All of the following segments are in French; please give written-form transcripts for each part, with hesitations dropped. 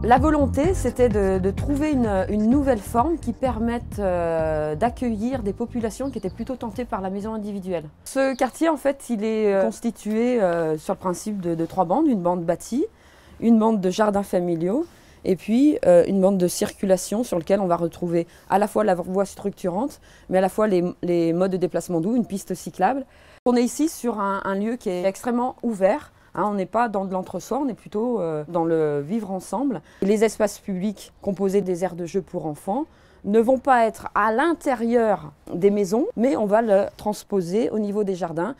La volonté, c'était de trouver une nouvelle forme qui permette d'accueillir des populations qui étaient plutôt tentées par la maison individuelle. Ce quartier, en fait, il est constitué sur le principe de trois bandes, une bande bâtie, une bande de jardins familiaux et puis une bande de circulation sur laquelle on va retrouver à la fois la voie structurante, mais à la fois les modes de déplacement doux, une piste cyclable. On est ici sur un lieu qui est extrêmement ouvert. On n'est pas dans de l'entre-soi, on est plutôt dans le vivre ensemble. Les espaces publics composés des aires de jeu pour enfants ne vont pas être à l'intérieur des maisons, mais on va le transposer au niveau des jardins.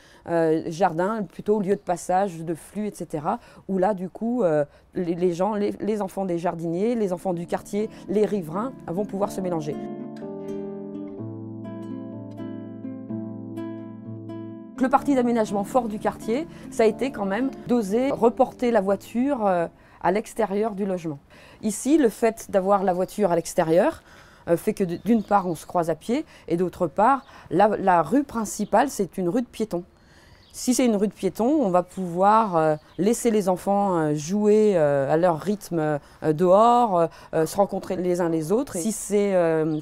Jardins, plutôt lieu de passage, de flux, etc. Où là, du coup, les enfants des jardiniers, les enfants du quartier, les riverains vont pouvoir se mélanger. Le parti d'aménagement fort du quartier, ça a été quand même d'oser reporter la voiture à l'extérieur du logement. Ici, le fait d'avoir la voiture à l'extérieur fait que d'une part, on se croise à pied et d'autre part, la rue principale, c'est une rue de piétons. Si c'est une rue de piétons, on va pouvoir laisser les enfants jouer à leur rythme dehors, se rencontrer les uns les autres. Et si c'est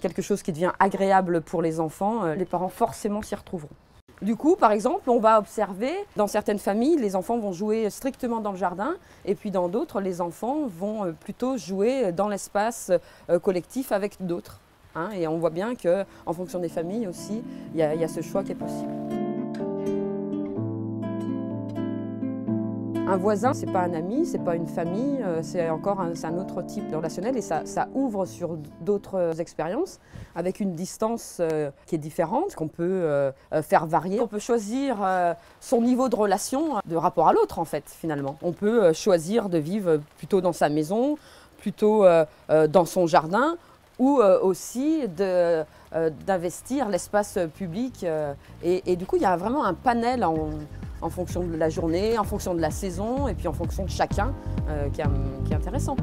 quelque chose qui devient agréable pour les enfants, les parents forcément s'y retrouveront. Du coup, par exemple, on va observer, dans certaines familles, les enfants vont jouer strictement dans le jardin, et puis dans d'autres, les enfants vont plutôt jouer dans l'espace collectif avec d'autres. Et on voit bien qu'en fonction des familles aussi, il y a ce choix qui est possible. Un voisin, ce n'est pas un ami, ce n'est pas une famille, c'est un autre type de relationnel et ça ouvre sur d'autres expériences avec une distance qui est différente, qu'on peut faire varier. On peut choisir son niveau de relation de rapport à l'autre en fait finalement. On peut choisir de vivre plutôt dans sa maison, plutôt dans son jardin ou aussi d'investir l'espace public et du coup il y a vraiment un panel en fonction de la journée, en fonction de la saison et puis en fonction de chacun qui est intéressant.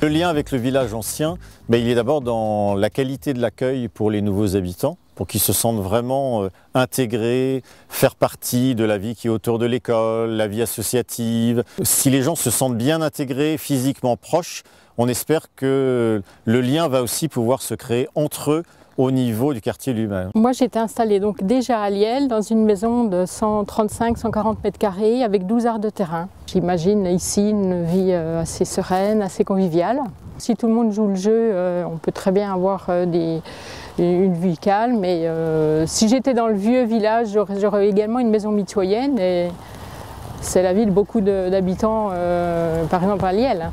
Le lien avec le village ancien, il est d'abord dans la qualité de l'accueil pour les nouveaux habitants, pour qu'ils se sentent vraiment intégrés, faire partie de la vie qui est autour de l'école, la vie associative. Si les gens se sentent bien intégrés, physiquement proches, on espère que le lien va aussi pouvoir se créer entre eux au niveau du quartier lui-même. Moi j'étais installée donc déjà à Liel dans une maison de 135-140 mètres carrés avec 12 aires de terrain. J'imagine ici une vie assez sereine, assez conviviale. Si tout le monde joue le jeu, on peut très bien avoir une vie calme. Et si j'étais dans le vieux village, j'aurais également une maison mitoyenne. Et c'est la vie de beaucoup d'habitants, par exemple à Liel.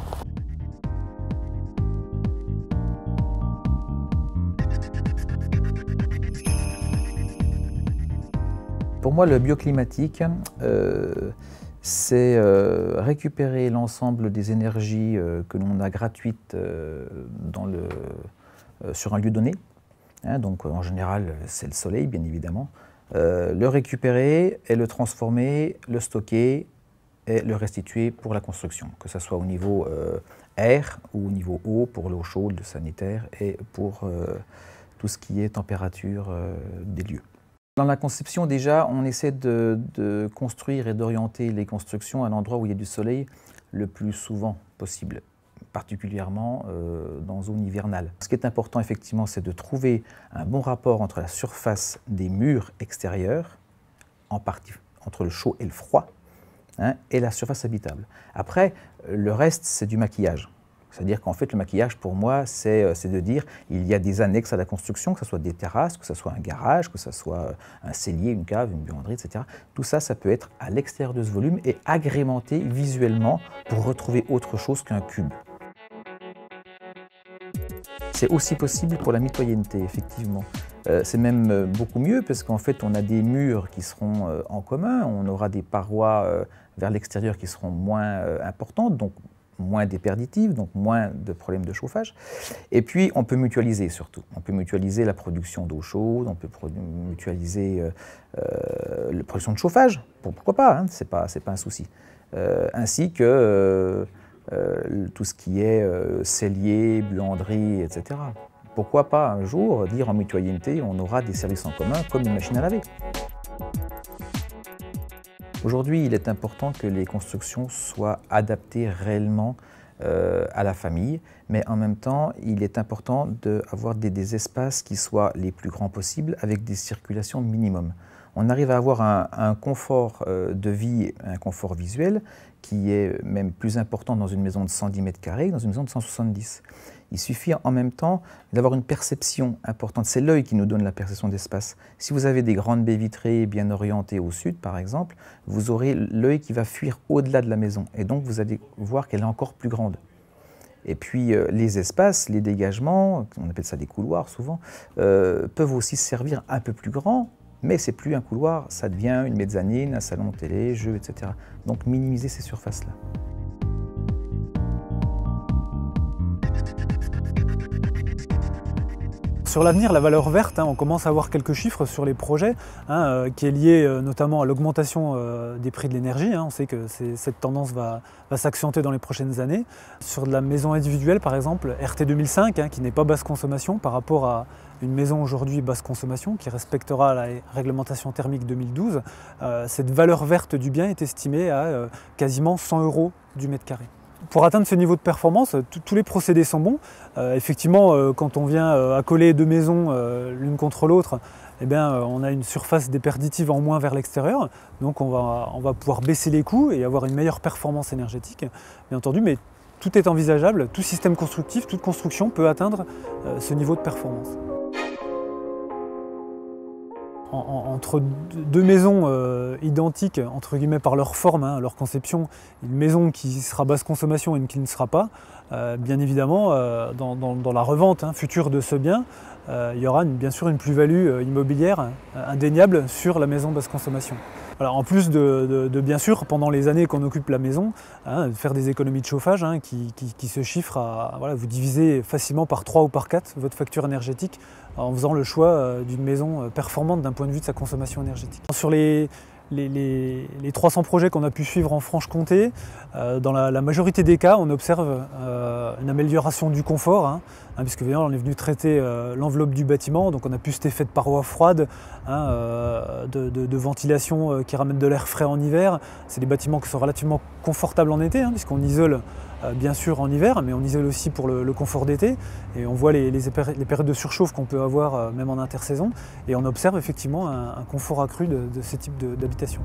Pour moi, le bioclimatique, c'est récupérer l'ensemble des énergies que l'on a gratuites sur un lieu donné. Donc en général, c'est le soleil, bien évidemment. Le récupérer et le transformer, le stocker et le restituer pour la construction, que ce soit au niveau air ou au niveau eau, pour l'eau chaude, le sanitaire et pour tout ce qui est température des lieux. Dans la conception, déjà, on essaie de construire et d'orienter les constructions à l'endroit où il y a du soleil le plus souvent possible, particulièrement dans zone hivernale. Ce qui est important, effectivement, c'est de trouver un bon rapport entre la surface des murs extérieurs, en partie entre le chaud et le froid, et la surface habitable. Après, le reste, c'est du maquillage. C'est-à-dire qu'en fait, le maquillage, pour moi, c'est de dire il y a des annexes à la construction, que ce soit des terrasses, que ce soit un garage, que ce soit un cellier, une cave, une buanderie, etc. Tout ça, ça peut être à l'extérieur de ce volume et agrémenté visuellement pour retrouver autre chose qu'un cube. C'est aussi possible pour la mitoyenneté, effectivement. C'est même beaucoup mieux parce qu'en fait, on a des murs qui seront en commun, on aura des parois vers l'extérieur qui seront moins importantes, donc moins déperditives, donc moins de problèmes de chauffage. Et puis, on peut mutualiser surtout. On peut mutualiser la production d'eau chaude, on peut mutualiser la production de chauffage, pourquoi pas, c'est pas un souci. Ainsi que tout ce qui est cellier, buanderie, etc. Pourquoi pas un jour dire en mutualité, on aura des services en commun comme une machine à laver. Aujourd'hui, il est important que les constructions soient adaptées réellement à la famille, mais en même temps, il est important d'avoir des espaces qui soient les plus grands possibles avec des circulations minimum. On arrive à avoir un confort de vie, un confort visuel qui est même plus important dans une maison de 110 mètres carrés que dans une maison de 170. Il suffit en même temps d'avoir une perception importante. C'est l'œil qui nous donne la perception d'espace. Si vous avez des grandes baies vitrées bien orientées au sud, par exemple, vous aurez l'œil qui va fuir au-delà de la maison. Et donc, vous allez voir qu'elle est encore plus grande. Et puis, les espaces, les dégagements, on appelle ça des couloirs souvent, peuvent aussi servir un peu plus grand, mais c'est plus un couloir, ça devient une mezzanine, un salon de télé, jeux, etc. Donc, minimiser ces surfaces-là. Sur l'avenir, la valeur verte, on commence à avoir quelques chiffres sur les projets, qui est lié notamment à l'augmentation des prix de l'énergie. On sait que cette tendance va s'accentuer dans les prochaines années. Sur de la maison individuelle, par exemple, RT 2005, qui n'est pas basse consommation par rapport à une maison aujourd'hui basse consommation, qui respectera la réglementation thermique 2012, cette valeur verte du bien est estimée à quasiment 100 € du mètre carré. Pour atteindre ce niveau de performance, tous les procédés sont bons. Effectivement, quand on vient accoler deux maisons l'une contre l'autre, on a une surface déperditive en moins vers l'extérieur. Donc on va pouvoir baisser les coûts et avoir une meilleure performance énergétique, bien entendu. Mais tout est envisageable, tout système constructif, toute construction peut atteindre ce niveau de performance. Entre deux maisons identiques, entre guillemets, par leur forme, leur conception, une maison qui sera basse consommation et une qui ne sera pas, bien évidemment, dans la revente future de ce bien, il y aura bien sûr une plus-value immobilière indéniable sur la maison basse consommation. Alors, en plus de bien sûr, pendant les années qu'on occupe la maison, faire des économies de chauffage qui se chiffrent à, vous divisez facilement par 3 ou par 4 votre facture énergétique en faisant le choix d'une maison performante d'un point de vue de sa consommation énergétique. Sur les 300 projets qu'on a pu suivre en Franche-Comté, dans la majorité des cas, on observe une amélioration du confort, puisque on est venu traiter l'enveloppe du bâtiment, donc on a plus cet effet de paroi froide, de ventilation qui ramène de l'air frais en hiver. C'est des bâtiments qui sont relativement confortables en été, puisqu'on isole bien sûr en hiver, mais on isole aussi pour le confort d'été. Et on voit les périodes de surchauffe qu'on peut avoir même en intersaison. Et on observe effectivement un confort accru de ce type d'habitation.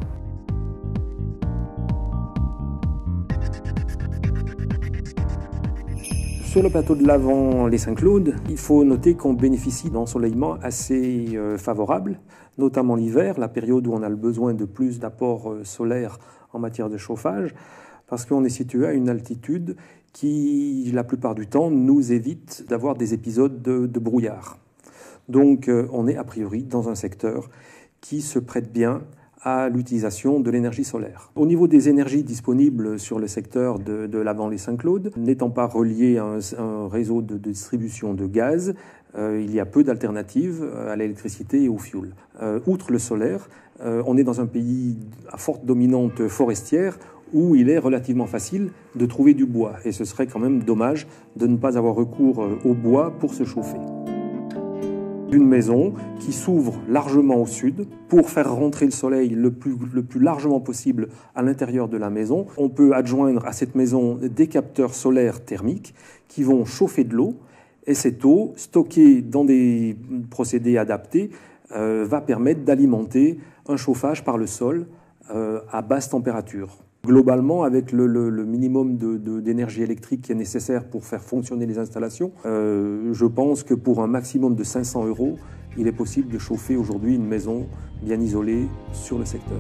Sur le plateau de l'Avent les Saint-Claude, il faut noter qu'on bénéficie d'ensoleillement assez favorable, notamment l'hiver, la période où on a le besoin de plus d'apports solaires en matière de chauffage, parce qu'on est situé à une altitude qui, la plupart du temps, nous évite d'avoir des épisodes de brouillard. Donc on est a priori dans un secteur qui se prête bien à l'utilisation de l'énergie solaire. Au niveau des énergies disponibles sur le secteur de l'Avent les Saint-Claude, n'étant pas relié à un réseau de distribution de gaz, il y a peu d'alternatives à l'électricité et au fioul. Outre le solaire, on est dans un pays à forte dominante forestière où il est relativement facile de trouver du bois. Et ce serait quand même dommage de ne pas avoir recours au bois pour se chauffer. Une maison qui s'ouvre largement au sud pour faire rentrer le soleil le plus largement possible à l'intérieur de la maison. On peut adjoindre à cette maison des capteurs solaires thermiques qui vont chauffer de l'eau. Et cette eau, stockée dans des procédés adaptés, va permettre d'alimenter un chauffage par le sol à basse température. Globalement, avec le minimum d'énergie électrique qui est nécessaire pour faire fonctionner les installations, je pense que pour un maximum de 500 €, il est possible de chauffer aujourd'hui une maison bien isolée sur le secteur.